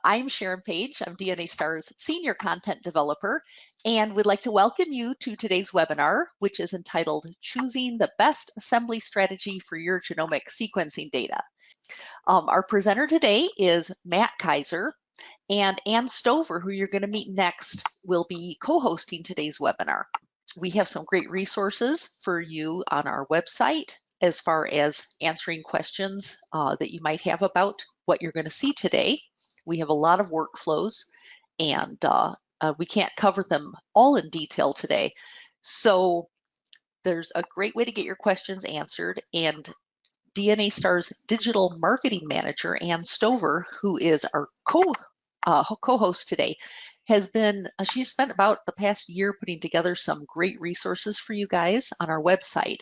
I'm Sharon Page. I'm DNASTAR's Senior Content Developer, and would like to welcome you to today's webinar, which is entitled Choosing the Best Assembly Strategy for Your Genomic Sequencing Data. Our presenter today is Matt Kaiser, and Ann Stover, who you're going to meet next, will be co-hosting today's webinar. We have some great resources for you on our website as far as answering questions that you might have about what you're going to see today. We have a lot of workflows, and we can't cover them all in detail today. So there's a great way to get your questions answered, and DNASTAR's Digital Marketing Manager, Ann Stover, who is our co-host today, she's spent about the past year putting together some great resources for you guys on our website.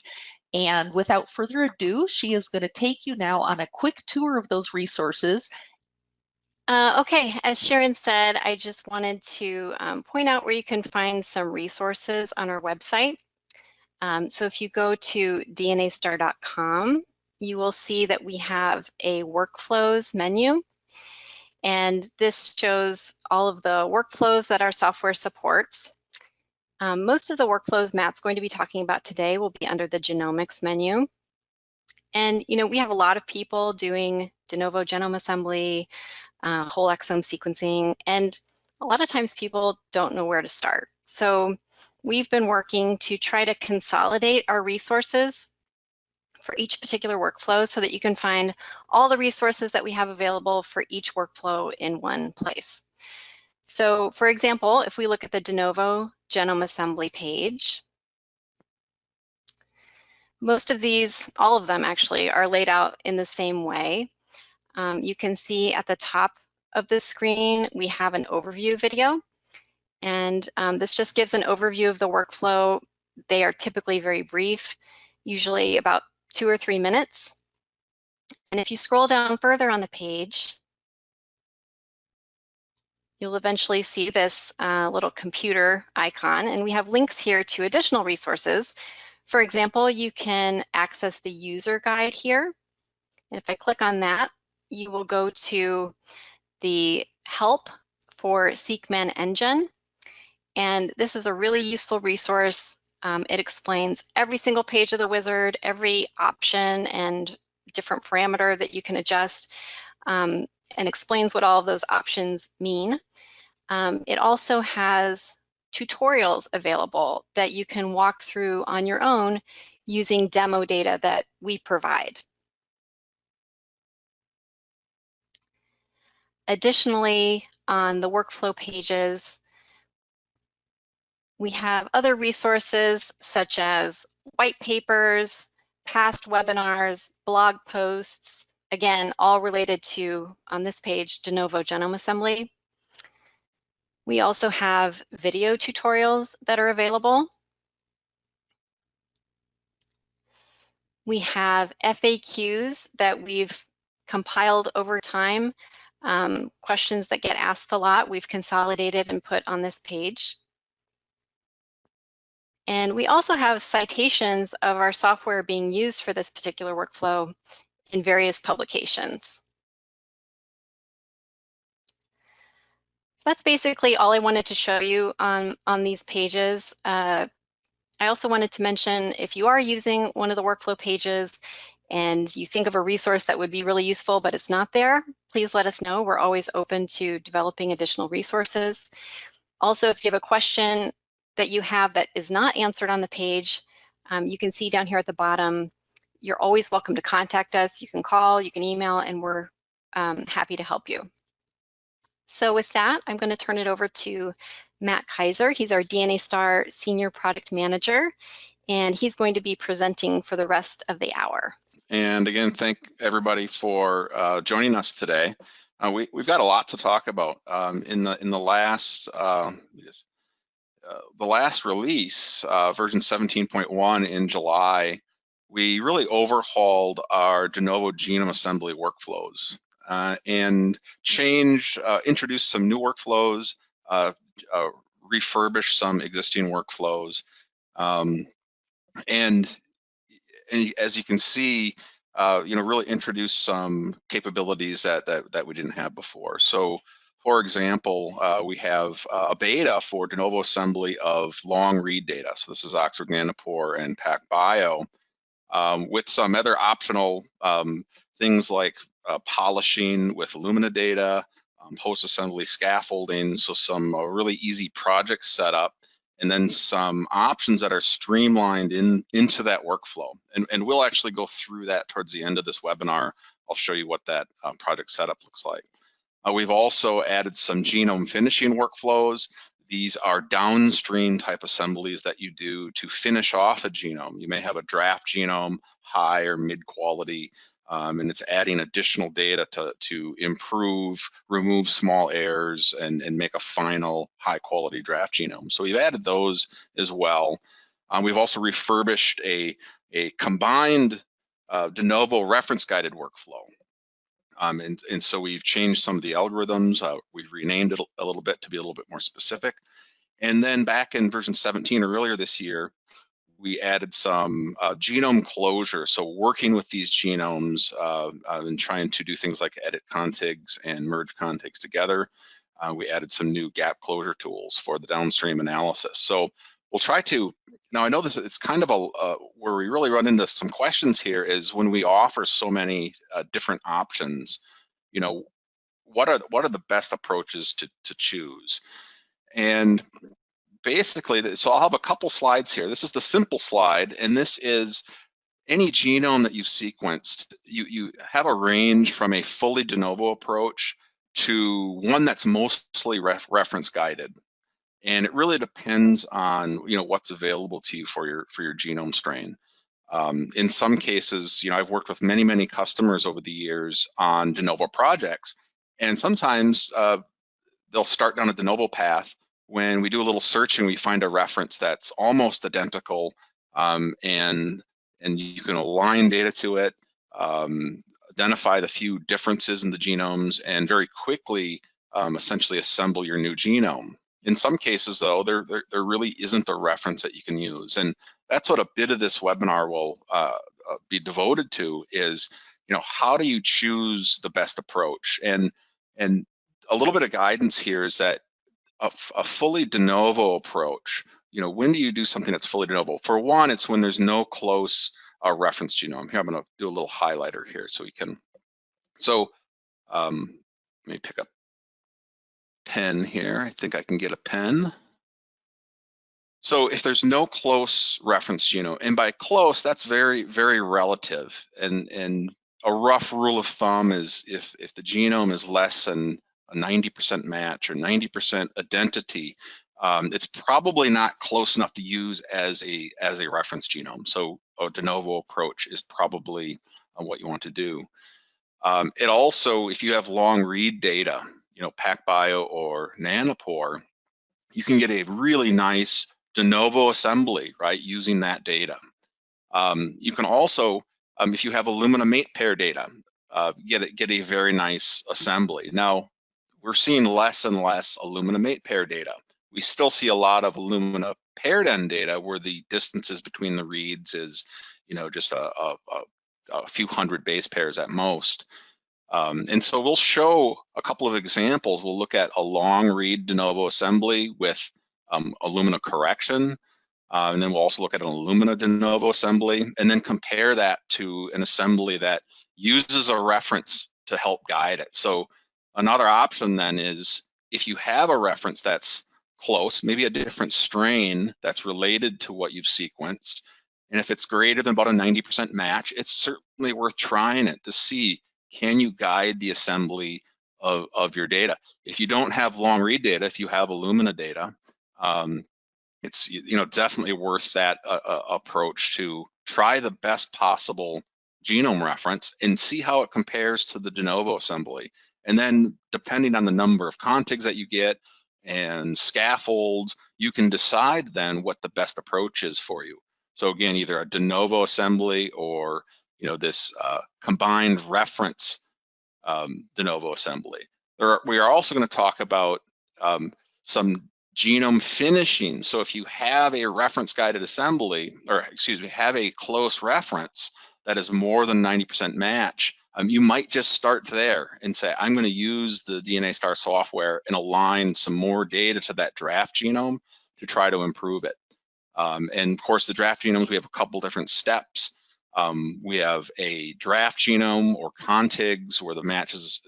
And without further ado, she is going to take you now on a quick tour of those resources. Okay, as Sharon said, I just wanted to point out where you can find some resources on our website. So if you go to DNASTAR.com, you will see that we have a workflows menu. And this shows all of the workflows that our software supports. Most of the workflows Matt's going to be talking about today will be under the genomics menu. And we have a lot of people doing de novo genome assembly, whole exome sequencing, and a lot of times people don't know where to start. So we've been working to try to consolidate our resources for each particular workflow so that you can find all the resources that we have available for each workflow in one place. So for example, if we look at the de novo genome assembly page, most of these, all of them actually, are laid out in the same way. You can see at the top of the screen, we have an overview video, and this just gives an overview of the workflow. They are typically very brief, usually about 2 or 3 minutes. And if you scroll down further on the page, you'll eventually see this little computer icon, and we have links here to additional resources. For example, you can access the user guide here. And if I click on that, you will go to the help for SeqMan Engine. And this is a really useful resource. It explains every single page of the wizard, every option and different parameter that you can adjust, and explains what all of those options mean. It also has tutorials available that you can walk through on your own using demo data that we provide. Additionally, on the workflow pages, we have other resources such as white papers, past webinars, blog posts, again, all related to, on this page, de novo genome assembly. We also have video tutorials that are available. We have FAQs that we've compiled over time, questions that get asked a lot, we've consolidated and put on this page. And we also have citations of our software being used for this particular workflow in various publications. That's basically all I wanted to show you on these pages. I also wanted to mention, if you are using one of the workflow pages and you think of a resource that would be really useful but it's not there, please let us know. We're always open to developing additional resources. Also, if you have a question that you have that is not answered on the page, you can see down here at the bottom, you're always welcome to contact us. You can call, you can email, and we're happy to help you. So with that, I'm going to turn it over to Matt Kaiser. He's our DNASTAR Senior Product Manager, and he's going to be presenting for the rest of the hour. And again, thank everybody for joining us today. We've got a lot to talk about. In the last release, version 17.1 in July, we really overhauled our de novo genome assembly workflows and introduced some new workflows, refurbished some existing workflows, and as you can see, really introduced some capabilities that we didn't have before. So For example, we have a beta for de novo assembly of long read data. So this is Oxford Nanopore and PacBio, with some other optional things like polishing with Illumina data, post-assembly scaffolding, so some really easy project setup, and then some options that are streamlined into that workflow. And we'll actually go through that towards the end of this webinar. I'll show you what that project setup looks like. We've also added some genome finishing workflows. These are downstream type assemblies that you do to finish off a genome. You may have a draft genome, high or mid quality, and it's adding additional data to improve, remove small errors, and make a final high quality draft genome. So we've added those as well. We've also refurbished a combined de novo reference guided workflow. And so we've changed some of the algorithms. We've renamed it a little bit to be a little bit more specific. And then back in version 17 earlier this year, we added some genome closure. So working with these genomes and trying to do things like edit contigs and merge contigs together. We added some new gap closure tools for the downstream analysis. So we'll try to, now I know this, it's kind of where we really run into some questions here is when we offer so many different options, you know, what are the best approaches to choose? And basically, so I'll have a couple slides here. This is the simple slide, and this is any genome that you've sequenced, you have a range from a fully de novo approach to one that's mostly reference guided. And it really depends on what's available to you for your genome strain. In some cases, I've worked with many customers over the years on de novo projects, and sometimes they'll start down a de novo path. When we do a little searching, we find a reference that's almost identical, and you can align data to it, identify the few differences in the genomes, and very quickly essentially assemble your new genome. In some cases, though, there really isn't a reference that you can use, and that's what a bit of this webinar will be devoted to is, how do you choose the best approach? And a little bit of guidance here is that a fully de novo approach, when do you do something that's fully de novo? For one, it's when there's no close reference genome. Here, I'm going to do a little highlighter here so we can. So let me pick up pen here. I think I can get a pen. So if there's no close reference genome, and by close, that's very relative. And a rough rule of thumb is if the genome is less than a 90% match or 90% identity, it's probably not close enough to use as a reference genome. So a de novo approach is probably what you want to do. It also, if you have long read data, PacBio or Nanopore, you can get a really nice de novo assembly, right, using that data. You can also, if you have Illumina mate pair data, get a very nice assembly. Now, we're seeing less and less Illumina mate pair data. We still see a lot of Illumina paired end data where the distances between the reads is, just a few hundred base pairs at most. And so we'll show a couple of examples. We'll look at a long read de novo assembly with Illumina correction, and then we'll also look at an Illumina de novo assembly, and then compare that to an assembly that uses a reference to help guide it. So another option then is if you have a reference that's close, maybe a different strain that's related to what you've sequenced, and if it's greater than about a 90% match, it's certainly worth trying it to see, can you guide the assembly of your data? If you don't have long read data, if you have Illumina data, it's definitely worth that approach to try the best possible genome reference and see how it compares to the de novo assembly. And then depending on the number of contigs that you get and scaffolds, you can decide then what the best approach is for you. So again, either a de novo assembly or this combined reference de novo assembly. We are also going to talk about some genome finishing. So if you have a reference guided assembly, or excuse me, have a close reference that is more than 90% match, You might just start there and say, I'm going to use the DNASTAR software and align some more data to that draft genome to try to improve it. And of course, the draft genomes, we have a couple different steps. We have a draft genome or contigs where the match is,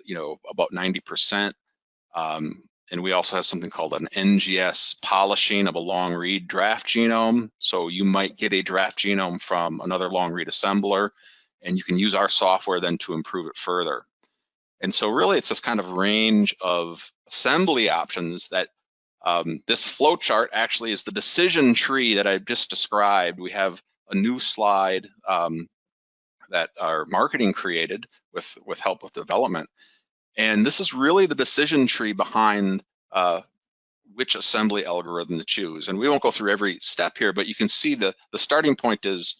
about 90%. And we also have something called an NGS polishing of a long read draft genome. So you might get a draft genome from another long read assembler, and you can use our software then to improve it further. And so really it's this kind of range of assembly options that this flow chart actually is the decision tree that I've just described. We have a new slide that our marketing created with help with development. And this is really the decision tree behind which assembly algorithm to choose. And we won't go through every step here, but you can see the starting point is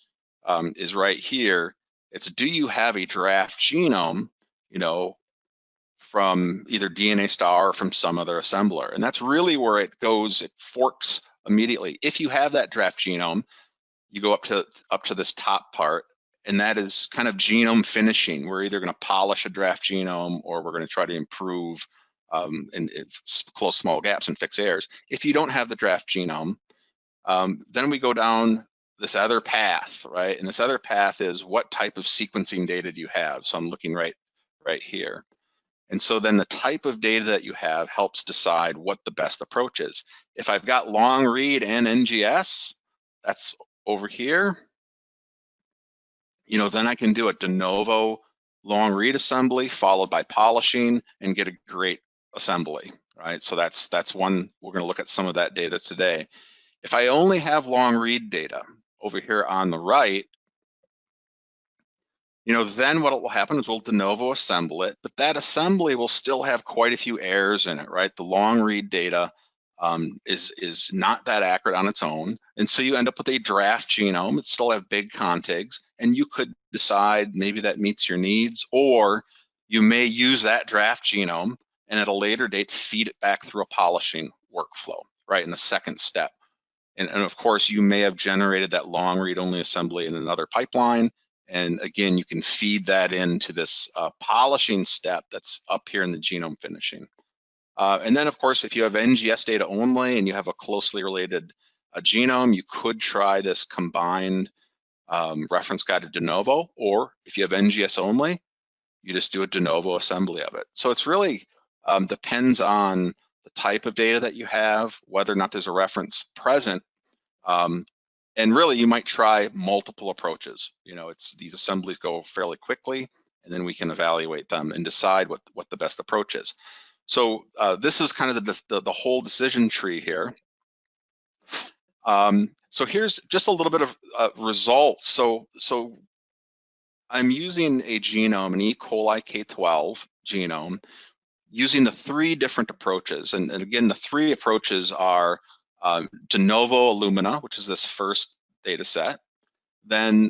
right here. It's, do you have a draft genome, from either DNASTAR or from some other assembler? And that's really where it goes, it forks immediately. If you have that draft genome, you go up to this top part, and that is kind of genome finishing. We're either going to polish a draft genome or we're going to try to improve and close small gaps and fix errors. If you don't have the draft genome, then we go down this other path, right? And this other path is, what type of sequencing data do you have? So I'm looking right here. And so then the type of data that you have helps decide what the best approach is. If I've got long read and NGS, that's over here, then I can do a Denovo long read assembly followed by polishing and get a great assembly, right? So that's one, we're going to look at some of that data today. If I only have long read data over here on the right, then what will happen is we'll de novo assemble it, but that assembly will still have quite a few errors in it, right? The long read data is not that accurate on its own. And so you end up with a draft genome. It still have big contigs, and you could decide maybe that meets your needs, or you may use that draft genome and at a later date feed it back through a polishing workflow, right, in the second step. And of course, you may have generated that long read only assembly in another pipeline. And again, you can feed that into this polishing step that's up here in the genome finishing. And then, of course, if you have NGS data only and you have a closely related genome, you could try this combined reference guided de novo, or if you have NGS only, you just do a de novo assembly of it. So it's really depends on the type of data that you have, whether or not there's a reference present. And really, you might try multiple approaches. These assemblies go fairly quickly, and then we can evaluate them and decide what the best approach is. So this is kind of the whole decision tree here. So here's just a little bit of results. So I'm using a genome, an E. coli K12 genome, using the three different approaches. And again, the three approaches are de novo Illumina, which is this first data set, then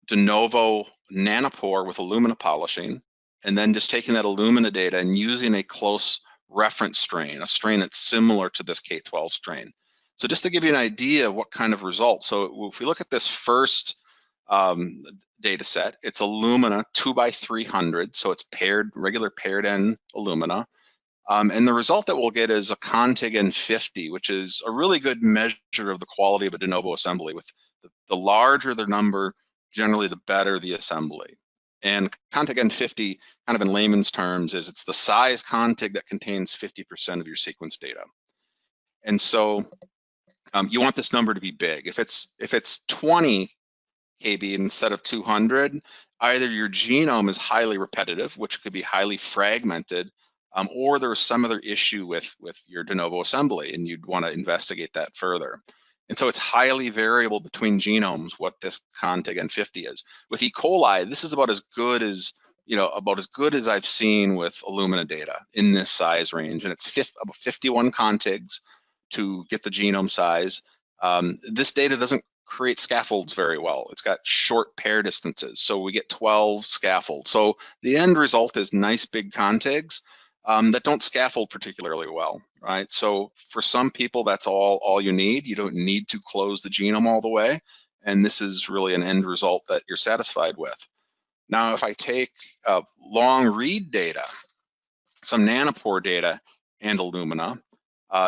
de novo nanopore with Illumina polishing, and then just taking that Illumina data and using a close reference strain, a strain that's similar to this K12 strain. So just to give you an idea of what kind of results, so if we look at this first data set, it's Illumina 2x300, so it's regular paired end Illumina. And the result that we'll get is a contig N50, which is a really good measure of the quality of a de novo assembly. With the larger the number, generally the better the assembly. And contig N50, kind of in layman's terms, is it's the size contig that contains 50% of your sequence data. And so you want this number to be big. If it's 20 KB instead of 200, either your genome is highly repetitive, which could be highly fragmented, or there's some other issue with your de novo assembly, and you'd want to investigate that further. And so it's highly variable between genomes what this contig N50 is. With E. coli, this is about as good as I've seen with Illumina data in this size range, and it's about 51 contigs to get the genome size. This data doesn't create scaffolds very well. It's got short pair distances, so we get 12 scaffolds. So the end result is nice big contigs that don't scaffold particularly well, right? So for some people, that's all you need. You don't need to close the genome all the way, and this is really an end result that you're satisfied with. Now, if I take long read data, some nanopore data, and Illumina,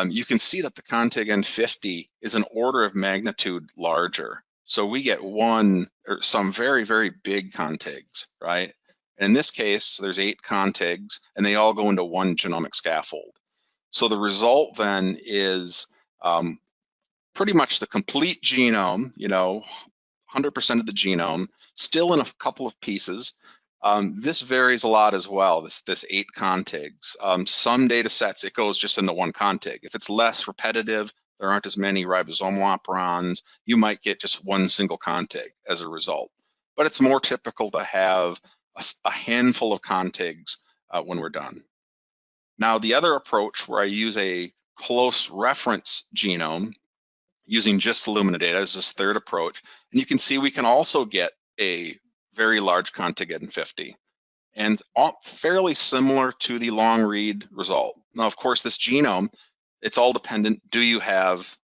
you can see that the contig N50 is an order of magnitude larger. So we get one or some very, very big contigs, right? And in this case, there's 8 contigs, and they all go into one genomic scaffold. So the result then is pretty much the complete genome, 100% of the genome, still in a couple of pieces. This varies a lot as well, this 8 contigs. Some data sets, it goes just into one contig. If it's less repetitive, there aren't as many ribosomal operons, you might get just one single contig as a result. But it's more typical to have a handful of contigs when we're done. Now, the other approach where I use a close reference genome, using just Illumina data, is this third approach. And you can see we can also get a very large contig N50, and fairly similar to the long read result. Now, of course, this genome, it's all dependent. Do you have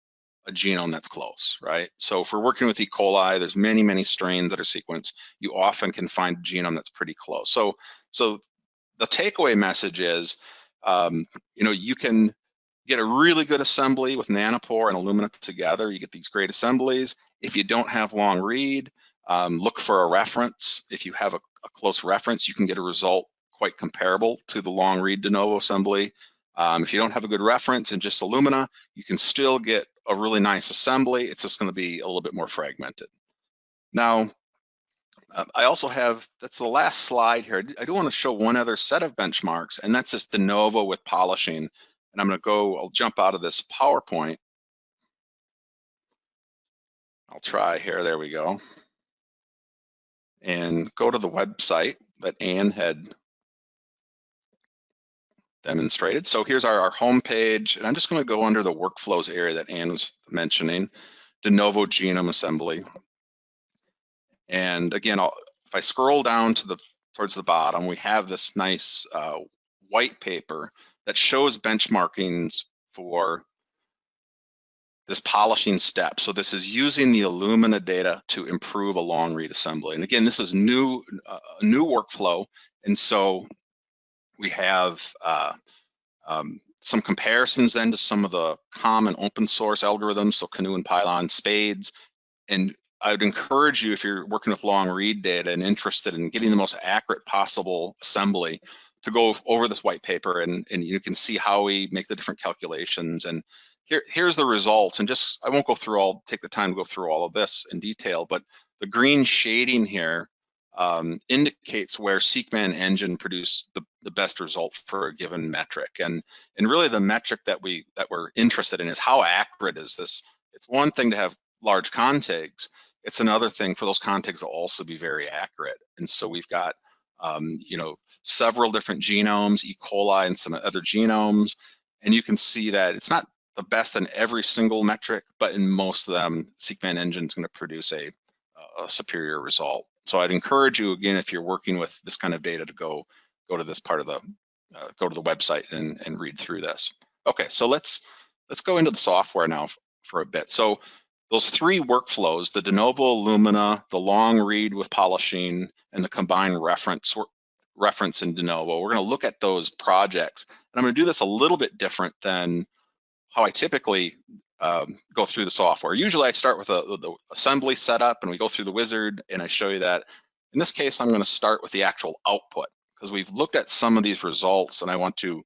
a genome that's close, right? So if we're working with E. coli, there's many, many strains that are sequenced. You often can find a genome that's pretty close. So the takeaway message is, you can get a really good assembly with nanopore and Illumina together. You get these great assemblies. If you don't have long read, look for a reference. If you have a close reference, you can get a result quite comparable to the long read Denovo assembly. If you don't have a good reference and just Illumina, you can still get a really nice assembly. It's just going to be a little bit more fragmented. Now, I also have, that's the last slide here. I do want to show one other set of benchmarks, and that's this Denovo with polishing. And I'll jump out of this PowerPoint. I'll try here, there we go. And go to the website that Anne had demonstrated. So here's our home page, and I'm just going to go under the workflows area that Anne was mentioning, Denovo genome assembly. And again, if I scroll down towards the bottom, we have this nice white paper that shows benchmarkings for this polishing step. So this is using the Illumina data to improve a long read assembly. And again, this is a new workflow. And so we have some comparisons then to some of the common open source algorithms, so Canoe and Pylon, Spades. And I would encourage you, if you're working with long read data and interested in getting the most accurate possible assembly, to go over this white paper, and you can see how we make the different calculations. And here's the results. And I won't take the time to go through all of this in detail, but the green shading here indicates where SeqMan Engine produced the best result for a given metric. And really the metric that we're interested in is how accurate is this? It's one thing to have large contigs. It's another thing for those contigs to also be very accurate. And so we've got several different genomes, E. coli and some other genomes, and you can see that it's not the best in every single metric, but in most of them, SeqMan Engine is going to produce a superior result. So I'd encourage you, again, if you're working with this kind of data, to go to this part of go to the website and read through this. Okay, so let's go into the software now for a bit. So those 3 workflows, the Denovo Illumina, the long read with polishing, and the combined reference in Denovo, we're going to look at those projects. And I'm going to do this a little bit different than how I typically go through the software. Usually I start with the assembly setup and we go through the wizard and I show you that. In this case, I'm going to start with the actual output, because we've looked at some of these results and I want to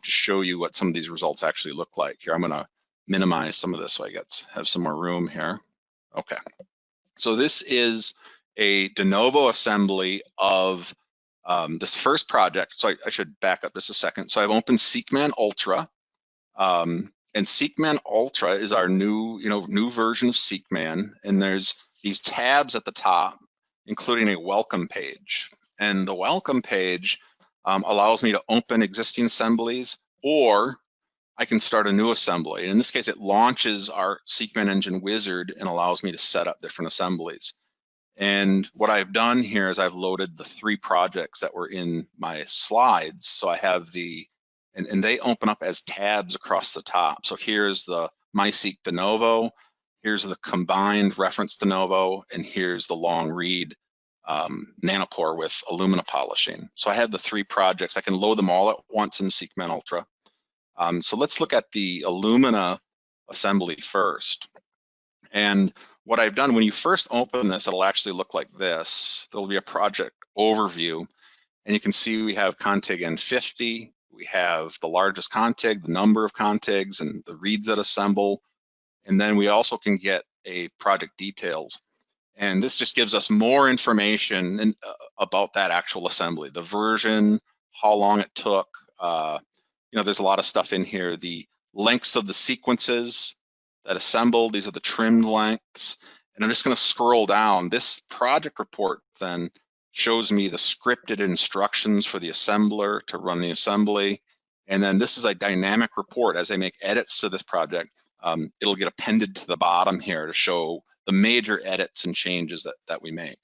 show you what some of these results actually look like. Here, I'm going to minimize some of this so I have some more room here. Okay, so this is a Denovo assembly of this first project. So I should back up just a second. So I've opened SeqMan Ultra, and SeqMan Ultra is our new version of SeqMan, and there's these tabs at the top, including a welcome page. And the welcome page allows me to open existing assemblies, or I can start a new assembly. And in this case, it launches our SeqMan Engine wizard and allows me to set up different assemblies. And what I've done here is I've loaded the 3 projects that were in my slides. So I have and they open up as tabs across the top. So here's the MySeq Denovo, here's the combined reference Denovo, and here's the long read nanopore with alumina polishing. So I have the 3 projects. I can load them all at once in SeqMan Ultra. So let's look at the alumina assembly first. And what I've done, when you first open this, it'll actually look like this. There'll be a project overview, and you can see we have contig N50. We have the largest contig, the number of contigs, and the reads that assemble. And then we also can get a project details. And this just gives us more information about that actual assembly, the version, how long it took. There's a lot of stuff in here. The lengths of the sequences that assembled, these are the trimmed lengths. And I'm just going to scroll down. This project report then shows me the scripted instructions for the assembler to run the assembly. And then this is a dynamic report. As I make edits to this project, it'll get appended to the bottom here to show the major edits and changes that we make.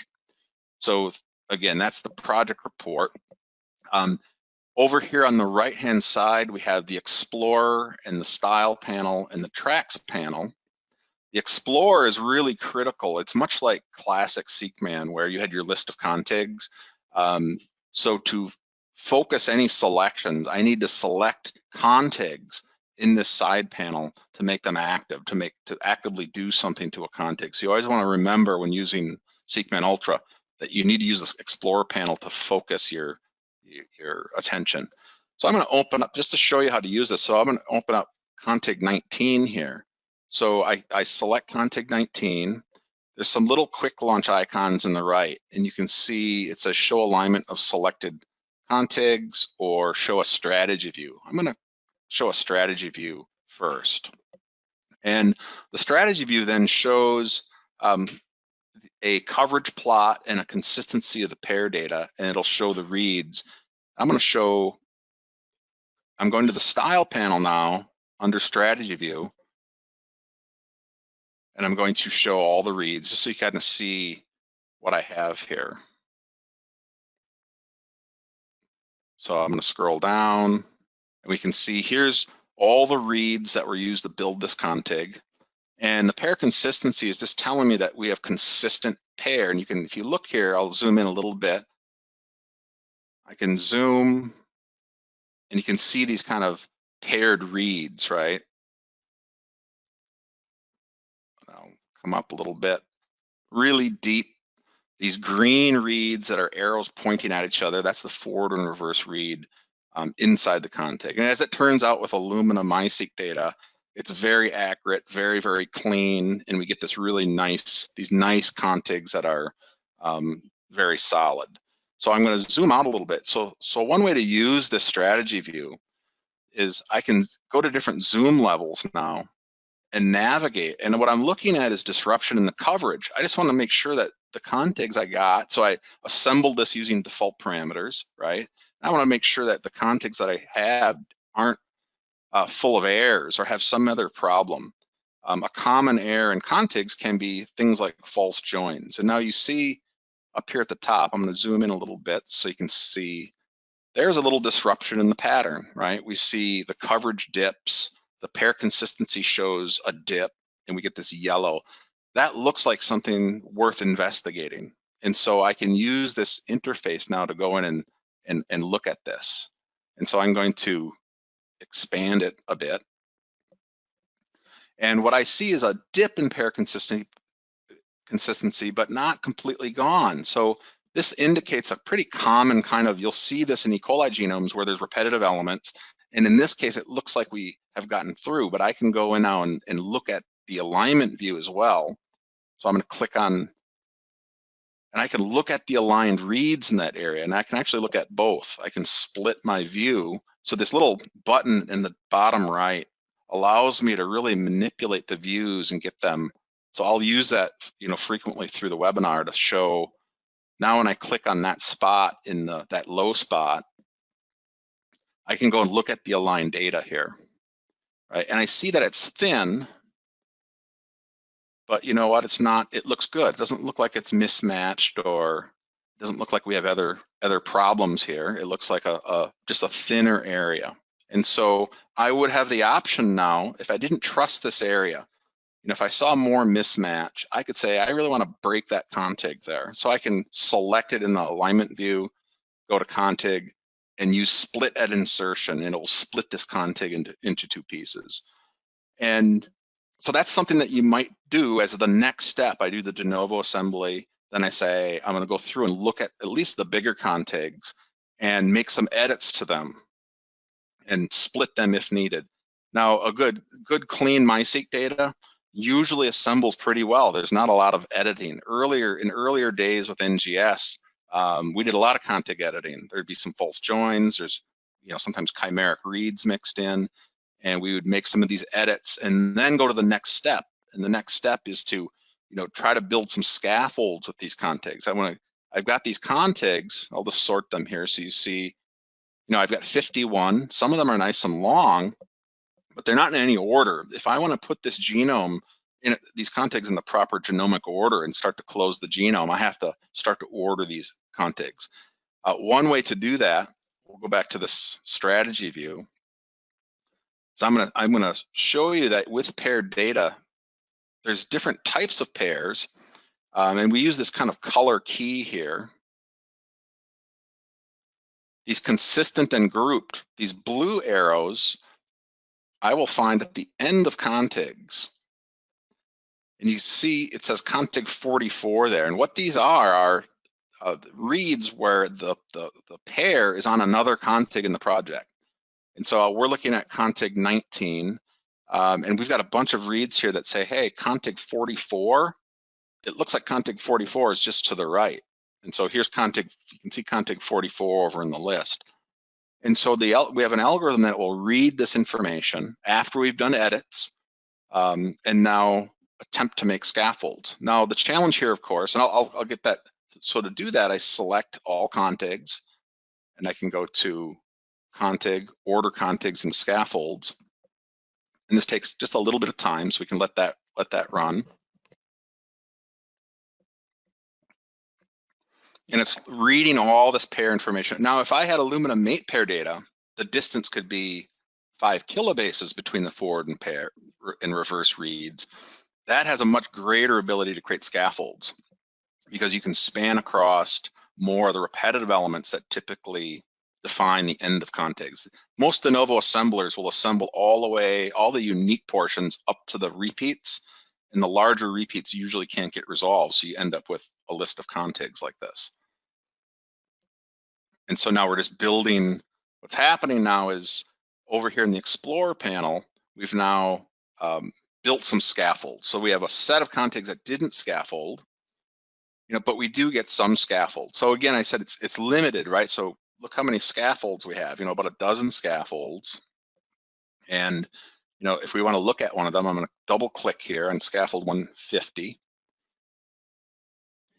So again, that's the project report. Over here on the right-hand side, we have the Explorer and the Style panel and the Tracks panel. The Explorer is really critical. It's much like classic SeqMan where you had your list of contigs. So to focus any selections, I need to select contigs in this side panel to make them active, to actively do something to a contig. So you always want to remember when using SeqMan Ultra that you need to use this Explorer panel to focus your attention. So I'm going to open up, just to show you how to use this, so I'm going to open up contig 19 here. So I select contig 19. There's some little quick launch icons in the right, and you can see it says show alignment of selected contigs or show a strategy view. I'm going to show a strategy view first. And the strategy view then shows a coverage plot and a consistency of the pair data, and it'll show the reads. I'm going to the Style panel now under strategy view, and I'm going to show all the reads just so you kind of see what I have here. So I'm going to scroll down, and we can see here's all the reads that were used to build this contig. And the pair consistency is just telling me that we have consistent pair. And you can, if you look here, I'll zoom in a little bit. I can zoom, and you can see these kind of paired reads, right? I'll come up a little bit. Really deep, these green reads that are arrows pointing at each other, that's the forward and reverse read inside the contig. And as it turns out with Illumina MySeq data, it's very accurate, very, very clean, and we get this really nice, these nice contigs that are very solid. So I'm going to zoom out a little bit. So one way to use this strategy view is I can go to different zoom levels now and navigate. And what I'm looking at is disruption in the coverage. I just want to make sure that the contigs I got, so I assembled this using default parameters, right? I want to make sure that the contigs that I have aren't full of errors or have some other problem. A common error in contigs can be things like false joins. And now you see up here at the top, I'm going to zoom in a little bit so you can see there's a little disruption in the pattern, right? We see the coverage dips, the pair consistency shows a dip, and we get this yellow. That looks like something worth investigating. And so I can use this interface now to go in and look at this. And so I'm going to expand it a bit. And what I see is a dip in pair consistency, but not completely gone. So this indicates a pretty common kind of, you'll see this in E. coli genomes where there's repetitive elements. And in this case, it looks like we have gotten through, but I can go in now and look at the alignment view as well. So I'm going to click on, and I can look at the aligned reads in that area, and I can actually look at both. I can split my view. So this little button in the bottom right allows me to really manipulate the views and get them. So I'll use that, frequently through the webinar to show. Now when I click on that spot in that low spot, I can go and look at the aligned data here, right? And I see that it's thin, but you know what? It's not. It looks good. It doesn't look like it's mismatched, or it doesn't look like we have other problems here. It looks like just a thinner area. And so I would have the option now, if I didn't trust this area, if I saw more mismatch, I could say, I really want to break that config there. So I can select it in the alignment view, go to config, and use split at insertion, and it will split this config into two pieces. And so that's something that you might do as the next step. I do the Denovo assembly, then I say, I'm gonna go through and look at least the bigger contigs and make some edits to them and split them if needed. Now, a good clean MySeq data usually assembles pretty well. There's not a lot of editing. In earlier days with NGS, we did a lot of config editing. There'd be some false joins. There's sometimes chimeric reads mixed in, and we would make some of these edits and then go to the next step. And the next step is to try to build some scaffolds with these contigs. I've got these contigs. I'll just sort them here so you see. I've got 51. Some of them are nice and long, but they're not in any order. If I want to put this genome in these contigs in the proper genomic order and start to close the genome, I have to start to order these contigs. One way to do that, we'll go back to this strategy view. So I'm gonna show you that with paired data, there's different types of pairs, and we use this kind of color key here. These consistent and grouped, these blue arrows, I will find at the end of contigs. And you see it says contig 44 there. And what these are reads where the pair is on another contig in the project. And so we're looking at contig 19, and we've got a bunch of reads here that say, hey, contig 44, it looks like contig 44 is just to the right. And so here's contig, you can see contig 44 over in the list. And so we have an algorithm that will read this information after we've done edits, and now attempt to make scaffolds. Now the challenge here, of course, and I'll get that. So to do that, I select all contigs, and I can go to config, order contigs and scaffolds. And this takes just a little bit of time, so we can let that run. And it's reading all this pair information. Now, if I had Illumina mate pair data, the distance could be 5 kilobases between the forward and pair and reverse reads. That has a much greater ability to create scaffolds because you can span across more of the repetitive elements that typically define the end of contigs. Most Denovo assemblers will assemble all the unique portions up to the repeats, and the larger repeats usually can't get resolved, so you end up with a list of contigs like this. And so now we're just building. What's happening now is over here in the Explorer panel, we've now built some scaffolds. So we have a set of contigs that didn't scaffold, but we do get some scaffolds. So again, I said it's limited, right? So look how many scaffolds we have, about a dozen scaffolds. And if we want to look at one of them, I'm going to double click here on scaffold 150.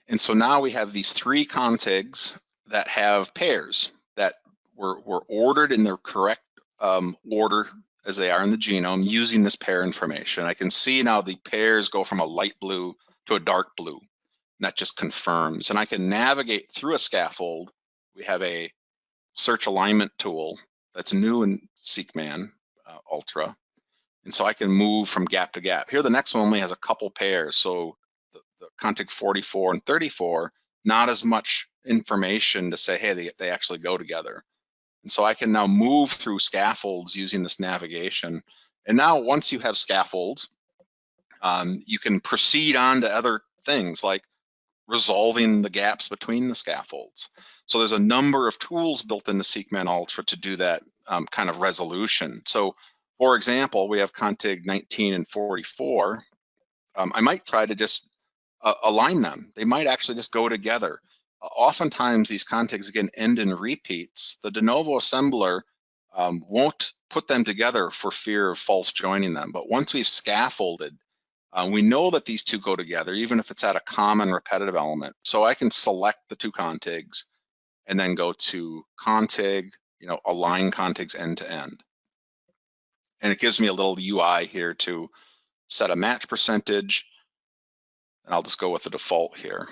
And so now we have these 3 contigs that have pairs that were ordered in their correct order as they are in the genome using this pair information. I can see now the pairs go from a light blue to a dark blue. And that just confirms. And I can navigate through a scaffold. We have a search alignment tool that's new in SeqMan Ultra. And so I can move from gap to gap. Here, the next one only has a couple pairs. So the contig 44 and 34, not as much information to say, hey, they actually go together. And so I can now move through scaffolds using this navigation. And now once you have scaffolds, you can proceed on to other things like resolving the gaps between the scaffolds. So there's a number of tools built into SeqMan Ultra to do that kind of resolution. So for example, we have contig 19 and 44. I might try to just align them. They might actually just go together. Oftentimes these contigs, again, end in repeats. The Denovo assembler won't put them together for fear of false joining them. But once we've scaffolded, we know that these two go together, even if it's at a common repetitive element. So I can select the 2 contigs and then go to config, align contigs end to end. And it gives me a little UI here to set a match percentage. And I'll just go with the default here.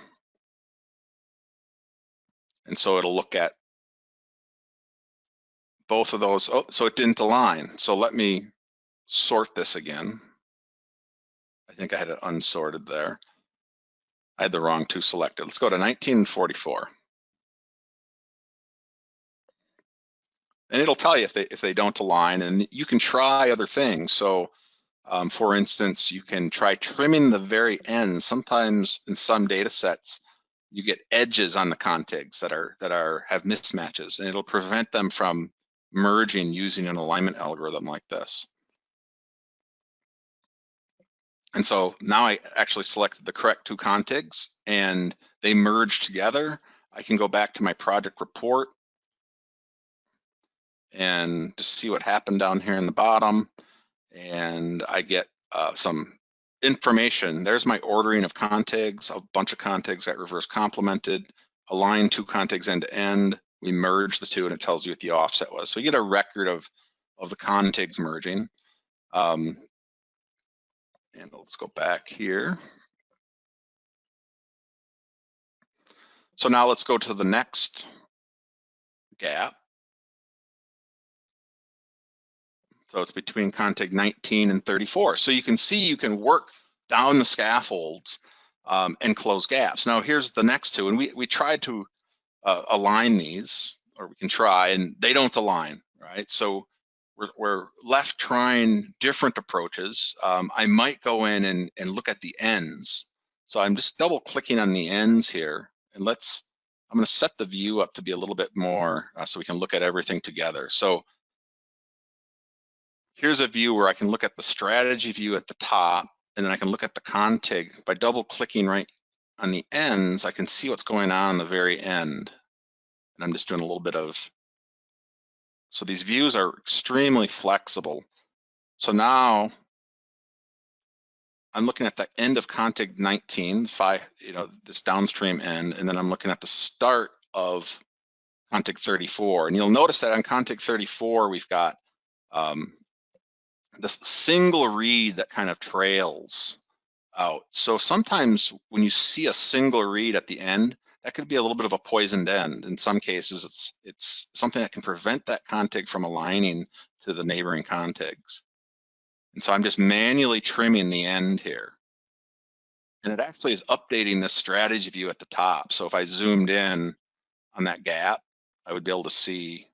And so it'll look at both of those. Oh, so it didn't align. So let me sort this again. I think I had it unsorted there. I had the wrong 2 selected. Let's go to 1944. And it'll tell you if they don't align, and you can try other things. So for instance, you can try trimming the very end. Sometimes in some data sets, you get edges on the contigs that have mismatches, and it'll prevent them from merging using an alignment algorithm like this. And so now I actually selected the correct 2 contigs and they merge together. I can go back to my project report and just see what happened down here in the bottom. And I get some information. There's my ordering of contigs. A bunch of contigs got reverse complemented, aligned 2 contigs end to end. We merged the 2 and it tells you what the offset was. So you get a record of the contigs merging. And let's go back here. So now let's go to the next gap. So it's between contig 19 and 34. So you can see you can work down the scaffolds and close gaps. Now here's the next 2, and we tried to align these, or we can try, and they don't align, right? So we're left trying different approaches. I might go in and look at the ends. So I'm just double clicking on the ends here, and I'm gonna set the view up to be a little bit more so we can look at everything together. So here's a view where I can look at the strategy view at the top, and then I can look at the contig. By double clicking right on the ends, I can see what's going on the very end. And I'm just doing a little bit of, so these views are extremely flexible. So now I'm looking at the end of contig 19, this downstream end, and then I'm looking at the start of contig 34. And you'll notice that on contig 34, we've got this single read that kind of trails out. So sometimes when you see a single read at the end, that could be a little bit of a poisoned end. In some cases, it's something that can prevent that contig from aligning to the neighboring contigs. And so I'm just manually trimming the end here. And it actually is updating this strategy view at the top. So if I zoomed in on that gap, I would be able to see,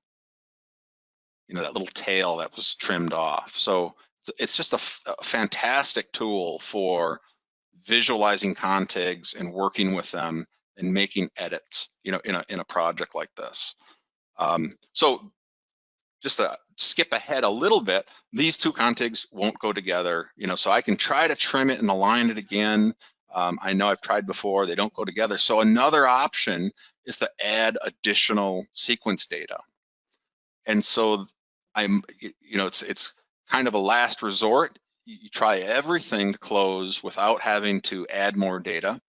that little tail that was trimmed off. So it's just a fantastic tool for visualizing contigs and working with them and making edits, in a project like this. So just to skip ahead a little bit, these 2 contigs won't go together, so I can try to trim it and align it again. I know I've tried before, they don't go together. So another option is to add additional sequence data. And so it's kind of a last resort. You try everything to close without having to add more data,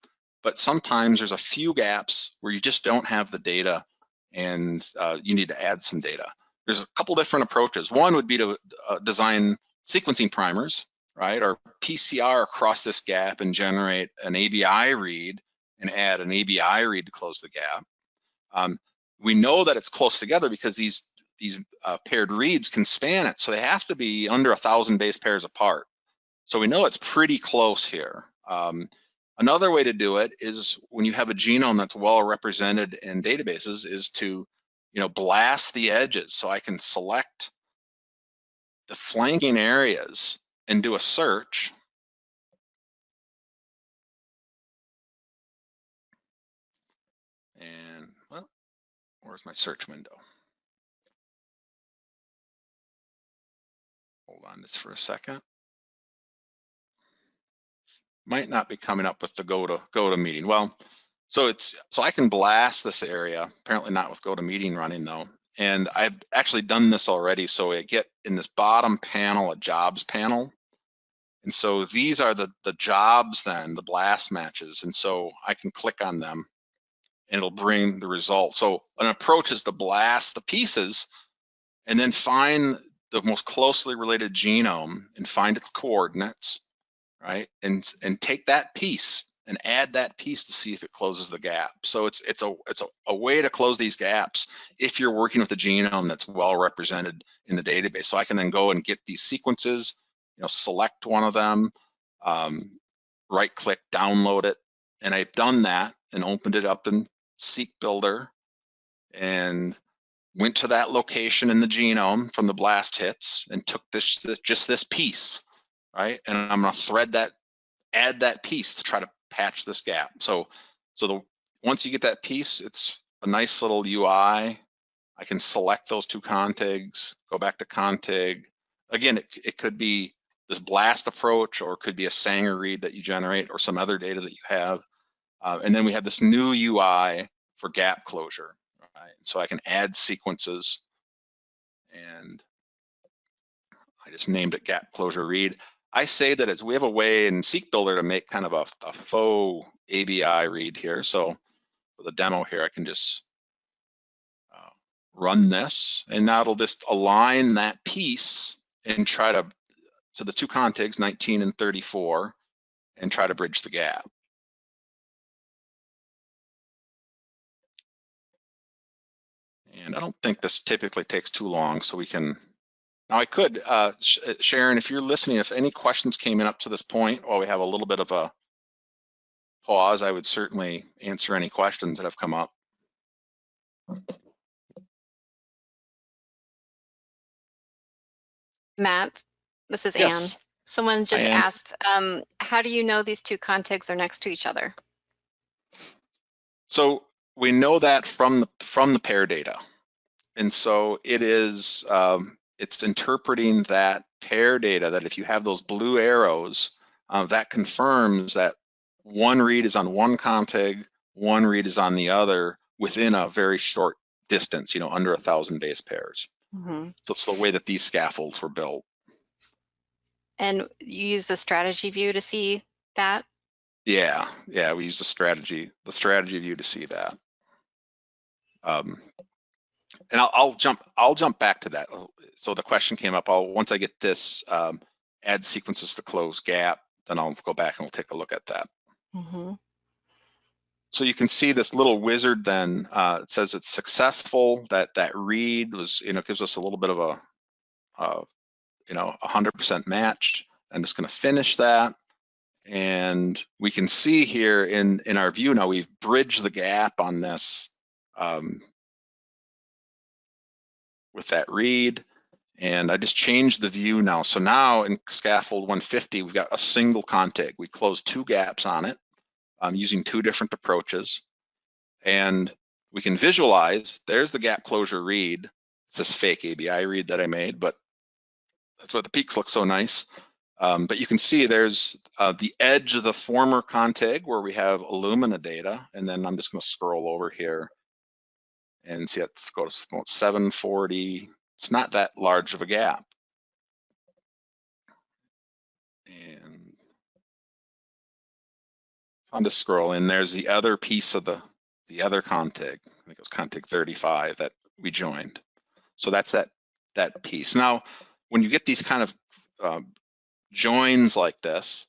but sometimes there's a few gaps where you just don't have the data and you need to add some data. There's a couple different approaches. One would be to design sequencing primers, right? Or PCR across this gap and generate an ABI read and add an ABI read to close the gap. We know that it's close together because these paired reads can span it. So they have to be under 1,000 base pairs apart. So we know it's pretty close here. Another way to do it is when you have a genome that's well represented in databases is to, blast the edges. So I can select the flanking areas and do a search. And, well, where's my search window? Hold on just for a second. Might not be coming up with the go to meeting. Well, so I can blast this area, apparently not with go to meeting running though. And I've actually done this already. So I get in this bottom panel, a jobs panel. And so these are the jobs then, the blast matches. And so I can click on them and it'll bring the result. So an approach is to blast the pieces and then find the most closely related genome and find its coordinates, right? And take that piece and add that piece to see if it closes the gap. So it's a way to close these gaps if you're working with a genome that's well represented in the database. So I can then go and get these sequences, select one of them, right-click, download it, and I've done that and opened it up in Seq Builder and went to that location in the genome from the blast hits and took just this piece, right? And I'm gonna add that piece to try to patch this gap. So once you get that piece, it's a nice little UI. I can select those two contigs, go back to config. Again, it could be this blast approach, or it could be a Sanger read that you generate, or some other data that you have. And then we have this new UI for gap closure. Right? So I can add sequences, and I just named it gap closure read. I say that we have a way in Seq Builder to make kind of a faux ABI read here. So for the demo here, I can just run this, and now it'll just align that piece and try to the two contigs, 19 and 34, and try to bridge the gap. And I don't think this typically takes too long, so we can, now I could, Sharon, if you're listening, if any questions came in up to this point, while we have a little bit of a pause, I would certainly answer any questions that have come up. Matt, this is Yes. Anne. Someone just Hi, Anne. asked, how do you know these two contigs are next to each other? So we know that from the pair data. And so it is, it's interpreting that pair data, that if you have those blue arrows, that confirms that one read is on one contig, one read is on the other within a very short distance, under 1,000 base pairs. Mm-hmm. So it's the way that these scaffolds were built. And you use the strategy view to see that? Yeah, we use the strategy view to see that. And I'll jump back to that. So the question came up, once I get this add sequences to close gap, then I'll go back and we'll take a look at that. Mm-hmm. So you can see this little wizard then, it says it's successful, that read was, gives us a little bit of a 100% matched. I'm just gonna finish that. And we can see here in our view now, we've bridged the gap on this with that read. And I just changed the view now. So now in scaffold 150, we've got a single contig. We closed two gaps on it using two different approaches. And we can visualize, there's the gap closure read. It's this fake ABI read that I made, but that's why the peaks look so nice. But you can see there's the edge of the former contig where we have Illumina data. And then I'm just gonna scroll over here and see, let's go to 740. It's not that large of a gap. And I'm just scrolling. There's the other piece of the other contig. I think it was contig 35 that we joined. So that's that piece. Now, when you get these kind of joins like this,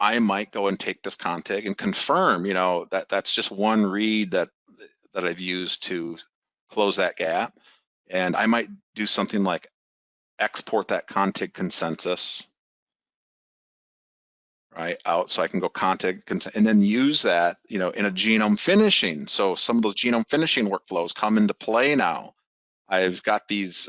I might go and take this contig and confirm, that that's just one read that I've used to close that gap. And I might do something like export that contig consensus right out, so I can go contig and then use that, in a genome finishing. So some of those genome finishing workflows come into play now. I've got these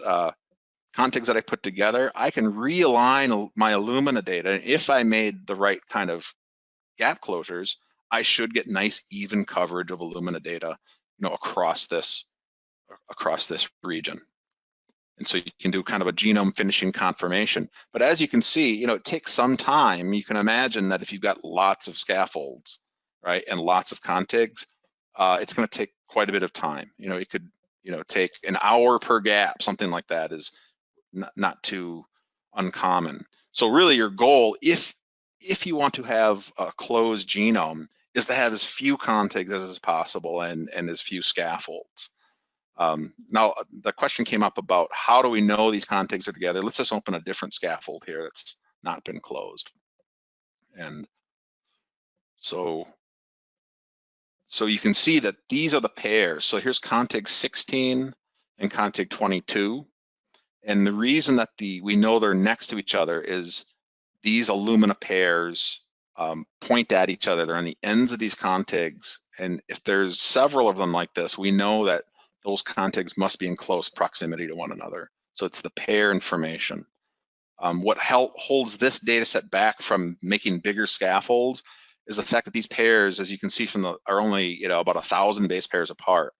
contigs that I put together. I can realign my Illumina data. If I made the right kind of gap closures, I should get nice even coverage of Illumina data, across this region. And so you can do kind of a genome finishing confirmation. But as you can see, it takes some time. You can imagine that if you've got lots of scaffolds, right, and lots of contigs, it's going to take quite a bit of time. It could, take an hour per gap. Something like that is not too uncommon. So really your goal, if you want to have a closed genome, is to have as few contigs as possible and as few scaffolds. Now, the question came up about how do we know these contigs are together? Let's just open a different scaffold here that's not been closed. And so you can see that these are the pairs. So here's contig 16 and contig 22. And the reason that we know they're next to each other is these Illumina pairs point at each other. They're on the ends of these contigs. And if there's several of them like this, we know that those contigs must be in close proximity to one another. So it's the pair information. What holds this data set back from making bigger scaffolds is the fact that these pairs, as you can see from are only about 1,000 base pairs apart.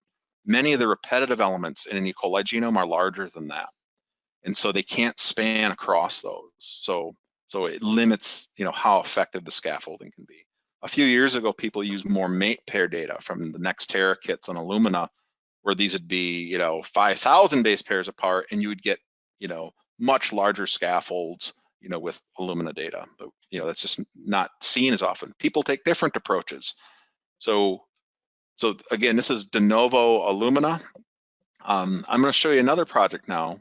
Many of the repetitive elements in an E. coli genome are larger than that. And so they can't span across those. So it limits how effective the scaffolding can be. A few years ago, people used more mate pair data from the NextEra kits on Illumina, where these would be 5,000 base pairs apart, and you would get much larger scaffolds with Illumina data. But that's just not seen as often. People take different approaches. So again, this is Denovo Illumina. I'm going to show you another project now,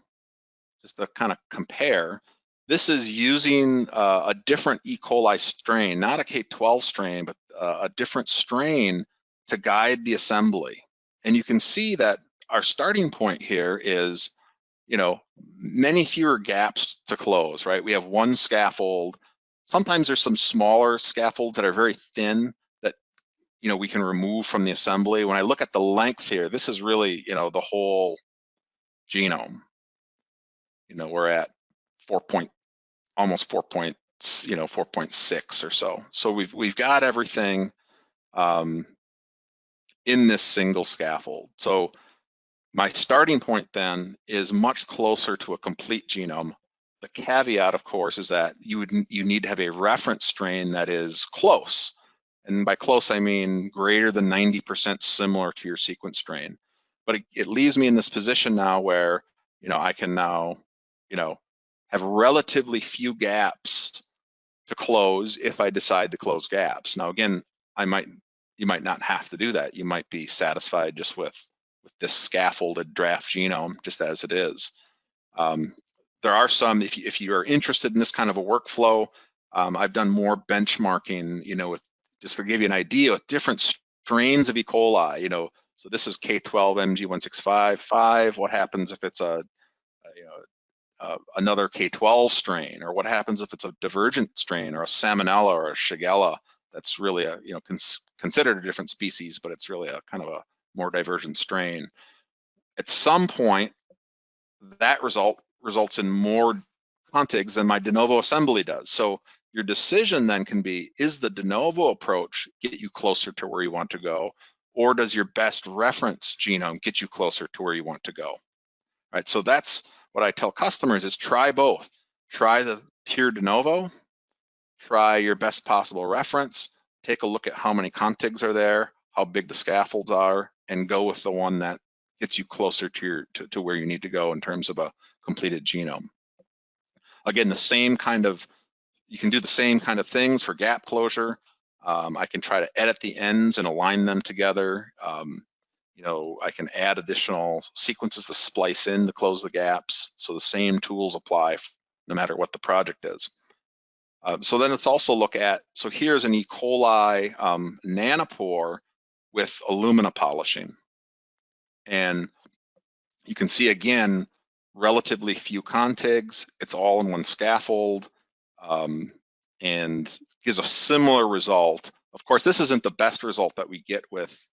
just to kind of compare. This is using a different E. coli strain, not a K12 strain, but a different strain to guide the assembly. And you can see that our starting point here is, many fewer gaps to close, right? We have one scaffold. Sometimes there's some smaller scaffolds that are very thin that, we can remove from the assembly. When I look at the length here, this is really, the whole genome. We're at almost 4.6 or so. So we've got everything in this single scaffold. So my starting point then is much closer to a complete genome. The caveat, of course, is that you need to have a reference strain that is close. And by close, I mean greater than 90% similar to your sequence strain. But it leaves me in this position now where, I can now, have relatively few gaps to close if I decide to close gaps. Now, again, you might not have to do that. You might be satisfied just with this scaffolded draft genome, just as it is. There are some, if you are interested in this kind of a workflow, I've done more benchmarking, with just to give you an idea with different strains of E. coli, so this is K12 MG1655. What happens if it's another K12 strain, or what happens if it's a divergent strain, or a Salmonella or a Shigella? That's really a considered a different species, but it's really a kind of a more divergent strain. At some point, that results in more contigs than my de novo assembly does. So your decision then can be, is the de novo approach get you closer to where you want to go, or does your best reference genome get you closer to where you want to go? Right. So that's what I tell customers is try both. Try the pure de novo, try your best possible reference, take a look at how many contigs are there, how big the scaffolds are, and go with the one that gets you closer to where you need to go in terms of a completed genome. Again, you can do the same kind of things for gap closure. I can try to edit the ends and align them together. I can add additional sequences to splice in to close the gaps. So the same tools apply no matter what the project is. So then let's also look at, so here's an E. coli nanopore with Illumina polishing. And you can see again, relatively few contigs. It's all in one scaffold and gives a similar result. Of course, this isn't the best result that we get with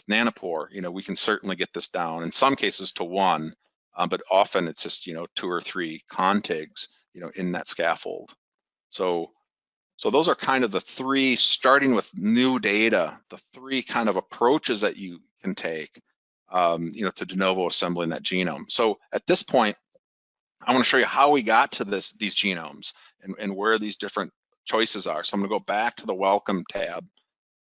nanopore. We can certainly get this down in some cases to one, but often it's just 2 or 3 contigs in that scaffold. So those are kind of the 3, starting with new data, the 3 kind of approaches that you can take to de novo assembling that genome. So at this point, I want to show you how we got to these genomes and where these different choices are. So I'm going to go back to the Welcome tab,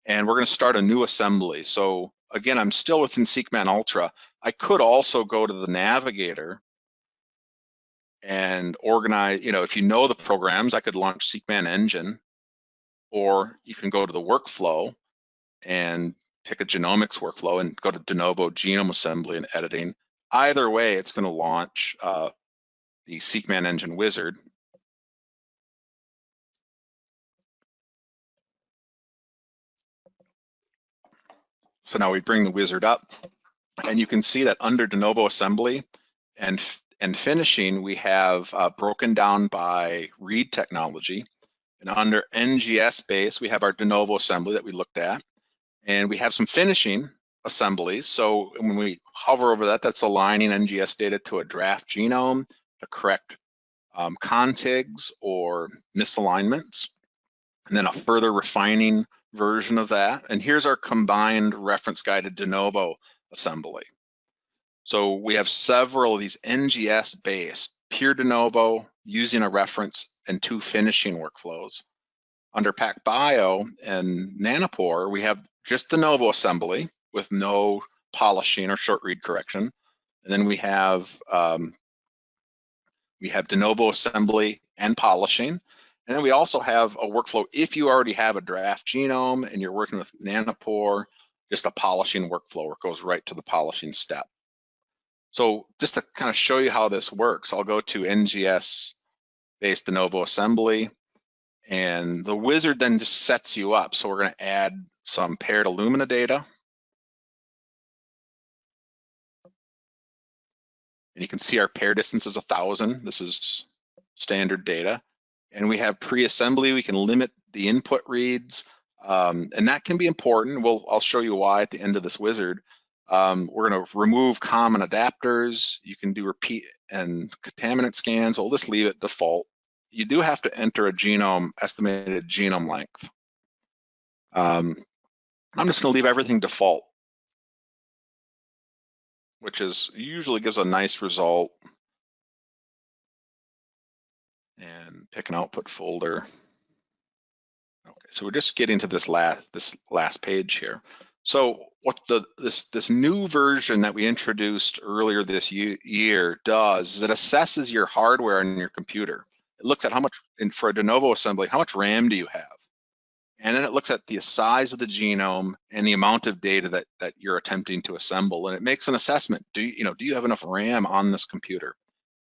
and we're going to start a new assembly. So again, I'm still within SeqMan Ultra. I could also go to the Navigator and organize, if you know the programs, I could launch SeqMan Engine, or you can go to the workflow and pick a genomics workflow and go to Denovo genome assembly and editing. Either way, it's going to launch the SeqMan Engine wizard. So now we bring the wizard up, and you can see that under Denovo assembly and finishing, we have broken down by read technology. And under NGS base, we have our Denovo assembly that we looked at, and we have some finishing assemblies. So when we hover over that, that's aligning NGS data to a draft genome to correct contigs or misalignments, and then a further refining version of that. And here's our combined reference guided Denovo assembly. So we have several of these NGS-based pure Denovo using a reference and 2 finishing workflows. Under PacBio and Nanopore, we have just Denovo assembly with no polishing or short read correction. And then we have Denovo assembly and polishing. And then we also have a workflow if you already have a draft genome and you're working with Nanopore, just a polishing workflow where it goes right to the polishing step. So just to kind of show you how this works, I'll go to NGS-based Denovo assembly, and the wizard then just sets you up. So we're going to add some paired Illumina data. And you can see our pair distance is 1,000. This is standard data. And we have pre-assembly. We can limit the input reads, and that can be important. I'll show you why at the end of this wizard. We're going to remove common adapters. You can do repeat and contaminant scans. We'll just leave it default. You do have to enter a genome, estimated genome length. I'm just going to leave everything default, which usually gives a nice result. And pick an output folder. Okay, so we're just getting to this last page here. So what this new version that we introduced earlier this year does is it assesses your hardware on your computer. It looks at how much, and for a Denovo assembly, how much RAM do you have? And then it looks at the size of the genome and the amount of data that you're attempting to assemble, and it makes an assessment. Do you have enough RAM on this computer?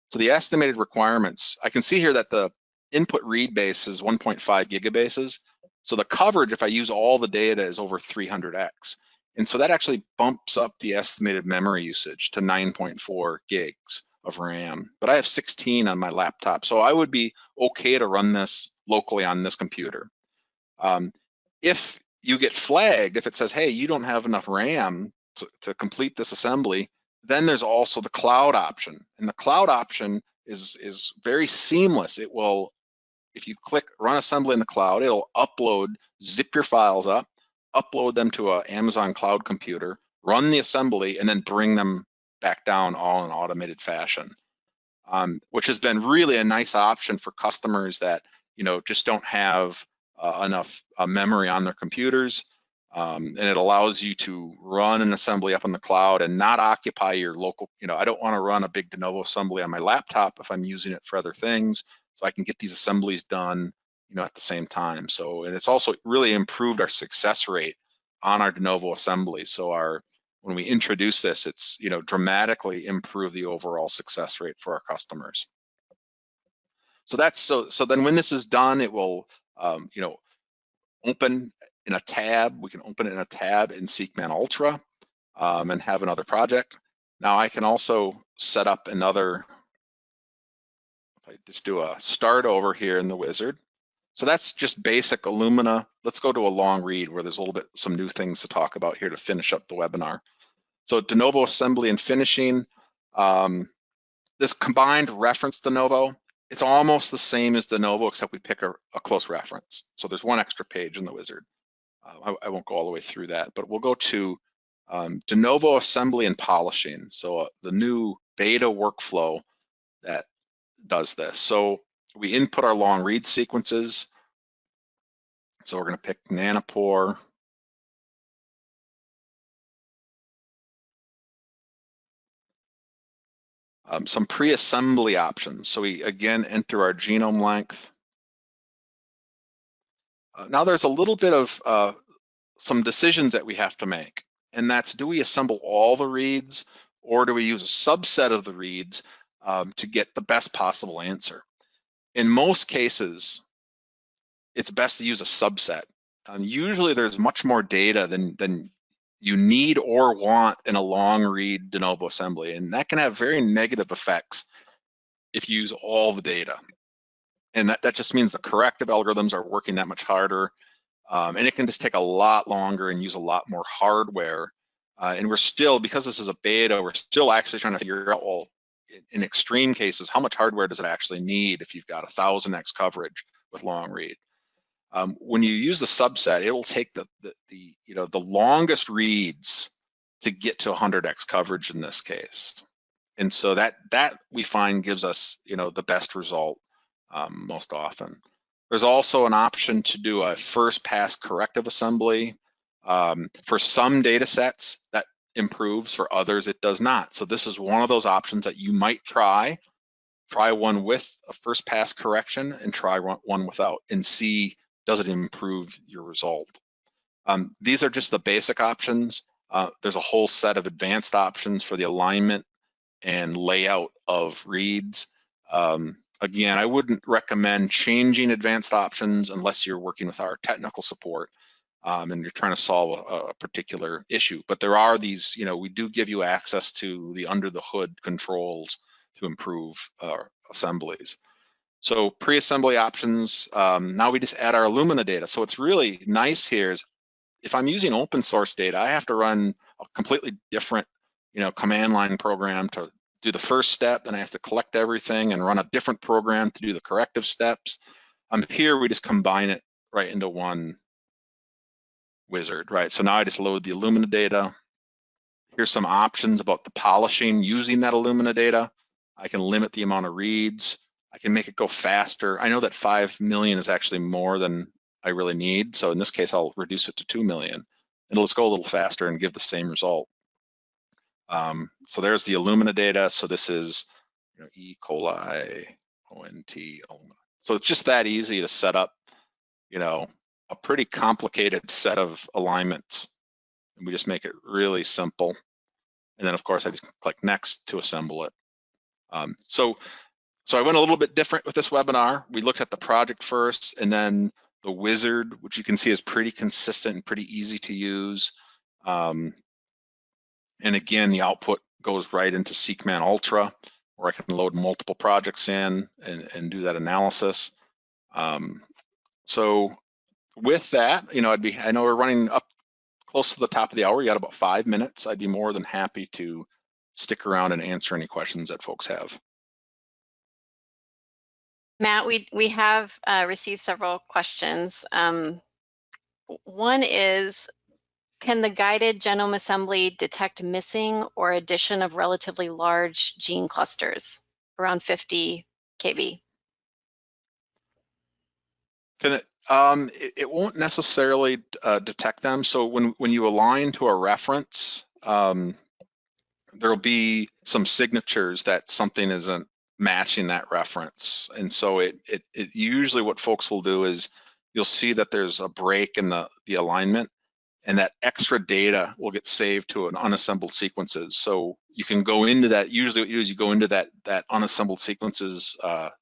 So the estimated requirements, I can see here that the input read base is 1.5 gigabases. So the coverage, if I use all the data, is over 300x. And so that actually bumps up the estimated memory usage to 9.4 gigs of RAM. But I have 16 on my laptop, so I would be okay to run this locally on this computer. If you get flagged, if it says, hey, you don't have enough RAM to complete this assembly, then there's also the cloud option. And the cloud option is very seamless. It will, if you click run assembly in the cloud, it'll zip your files up, upload them to an Amazon cloud computer, run the assembly, and then bring them back down all in automated fashion, which has been really a nice option for customers that just don't have enough memory on their computers. And it allows you to run an assembly up on the cloud and not occupy your local, I don't want to run a big Denovo assembly on my laptop if I'm using it for other things. So I can get these assemblies done, at the same time. So, and it's also really improved our success rate on our Denovo assembly. So when we introduce this, it's, dramatically improved the overall success rate for our customers. So so then when this is done, it will, open in a tab. We can open it in a tab in SeqMan Ultra and have another project. Now I can also set up another, if I just do a start over here in the wizard. So that's just basic Illumina. Let's go to a long read where there's some new things to talk about here to finish up the webinar. So Denovo assembly and finishing. This combined reference Denovo, it's almost the same as Denovo, except we pick a close reference. So there's one extra page in the wizard. I won't go all the way through that, but we'll go to Denovo assembly and polishing. So the new beta workflow that does this. So we input our long read sequences. So we're going to pick Nanopore. Some pre-assembly options. So we again enter our genome length. Now there's a little bit of some decisions that we have to make, and that's, do we assemble all the reads, or do we use a subset of the reads to get the best possible answer? In most cases, it's best to use a subset. Usually there's much more data than you need or want in a long read Denovo assembly, and that can have very negative effects if you use all the data. And that just means the corrective algorithms are working that much harder. And it can just take a lot longer and use a lot more hardware. And we're still, because this is a beta, we're still actually trying to figure out, well, in extreme cases, how much hardware does it actually need if you've got 1000x coverage with long read? When you use the subset, it will take the longest reads to get to 100x coverage in this case. And so that we find gives us the best result most often. There's also an option to do a first pass corrective assembly. For some data sets that improves, for others it does not. So this is one of those options that you might try one with a first pass correction and try one without and see, does it improve your result? These are just the basic options. There's a whole set of advanced options for the alignment and layout of reads. Again, I wouldn't recommend changing advanced options unless you're working with our technical support and you're trying to solve a particular issue. But there are these, we do give you access to the under the hood controls to improve our assemblies. So pre-assembly options, now we just add our Illumina data. So what's really nice here is if I'm using open source data, I have to run a completely different command line program to do the first step, and I have to collect everything and run a different program to do the corrective steps. Here we just combine it right into one wizard, right? So now I just load the Illumina data. Here's some options about the polishing using that Illumina data. I can limit the amount of reads. I can make it go faster. I know that 5 million is actually more than I really need. So in this case, I'll reduce it to 2 million. It'll just go a little faster and give the same result. So there's the Illumina data. So this is E. coli, ONT, Illumina. So it's just that easy to set up, a pretty complicated set of alignments. And we just make it really simple. And then of course I just click next to assemble it. So I went a little bit different with this webinar. We looked at the project first and then the wizard, which you can see is pretty consistent and pretty easy to use. And again, the output goes right into SeqMan Ultra, where I can load multiple projects in and do that analysis. So with that, I know we're running up close to the top of the hour. You got about 5 minutes. I'd be more than happy to stick around and answer any questions that folks have. Matt, we have received several questions. One is, can the guided genome assembly detect missing or addition of relatively large gene clusters, around 50 kb? Can it? It won't necessarily detect them. So when you align to a reference, there'll be some signatures that something isn't matching that reference. And so it usually what folks will do is you'll see that there's a break in the alignment, and that extra data will get saved to an unassembled sequences. So you can go into that. Usually what you do is you go into that unassembled sequences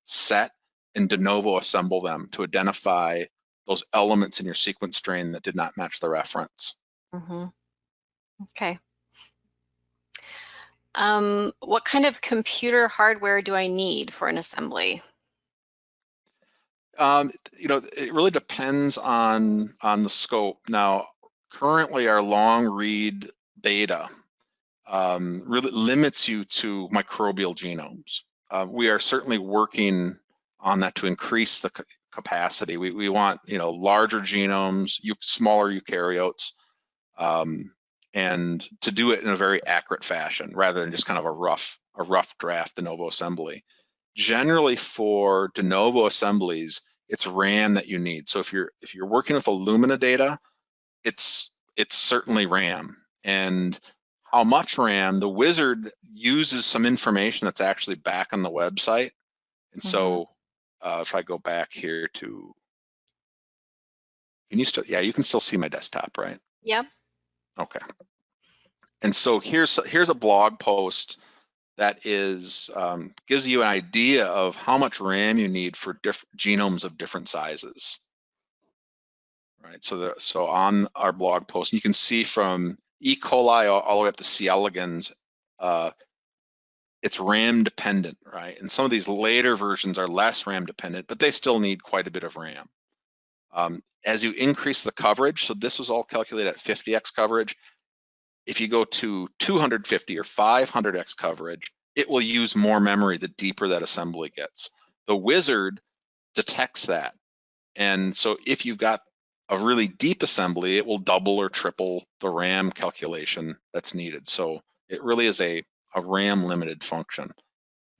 set and de novo assemble them to identify those elements in your sequence strain that did not match the reference. Mm-hmm. Okay. What kind of computer hardware do I need for an assembly? It really depends on the scope. Now, currently our long read beta really limits you to microbial genomes. We are certainly working on that to increase the capacity. We want larger genomes, smaller eukaryotes, and to do it in a very accurate fashion rather than just kind of a rough draft de novo assembly. Generally for de novo assemblies, it's RAM that you need. So if you're working with Illumina data, it's certainly RAM. And how much RAM, the wizard uses some information that's actually back on the website. And so if I go back here to, you can still see my desktop, right? Yep. Okay. And so here's a blog post that is gives you an idea of how much RAM you need for different genomes of different sizes. Right. So on our blog post, you can see from E. coli all the way up to C. elegans, it's RAM dependent, right? And some of these later versions are less RAM dependent, but they still need quite a bit of RAM. As you increase the coverage, so this was all calculated at 50x coverage. If you go to 250 or 500x coverage, it will use more memory the deeper that assembly gets. The wizard detects that. And so if you've got a really deep assembly, it will double or triple the RAM calculation that's needed. So it really is a RAM limited function.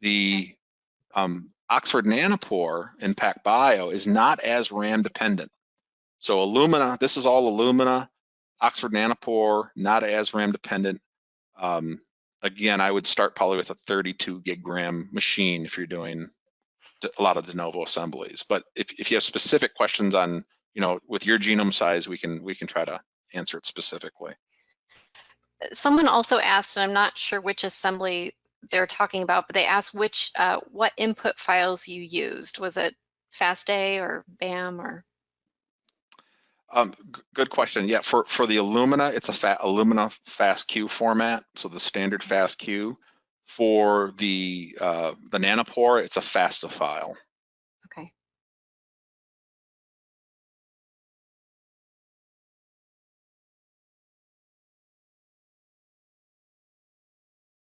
The Oxford Nanopore in PacBio is not as RAM dependent. So Illumina, this is all Illumina. Oxford Nanopore, not as RAM dependent. Again, I would start probably with a 32 gig RAM machine if you're doing a lot of de novo assemblies. But if you have specific questions on, with your genome size, we can try to answer it specifically. Someone also asked, and I'm not sure which assembly they're talking about, but they asked what input files you used. Was it FASTA or BAM or? Good question. Yeah, for the Illumina, it's a Illumina FASTQ format, so the standard FASTQ. For the Nanopore, it's a FASTA file. Okay.